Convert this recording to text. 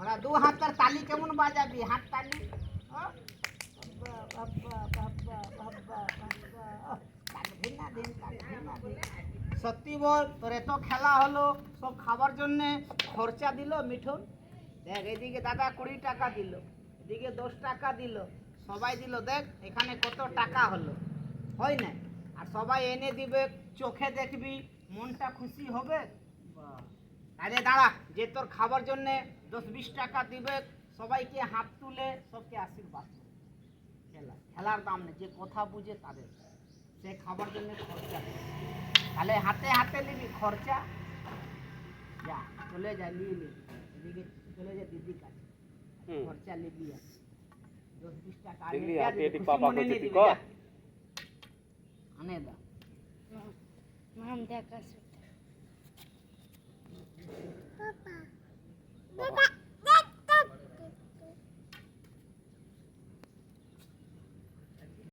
ওরা দু হাতের তালি কেমন বাজাবি? হাত তালি। সত্যি বল, তোর এত খেলা হলো, সব খাবার জন্য খরচা দিল মিঠুন। দেখ এদিকে দাদা 20 টাকা দিল, এদিকে 10 টাকা দিল, সবাই দিল। দেখ এখানে কত টাকা হলো, হয় না? আর সবাই এনে দিবে, চোখে দেখবি, মনটা খুশি হবে। আরে দাঁড়া, যে তোর খাবার জন্য 10-20 টাকা দিবে, সবাইকে হাত তুলে সবকে আশীর্বাদ করে। খেলার দাম নেই, যে কথা বুঝে তাদের, সে খাবার জন্য খরচা করে। তাহলে হাতে হাতে নিবি খরচা। যা চলে যা, নিয়ে নে, এদিকে চলে যা দিদি কাছে, খরচা নিবি। 10-20 টাকা আনে দা। দেখা Papa.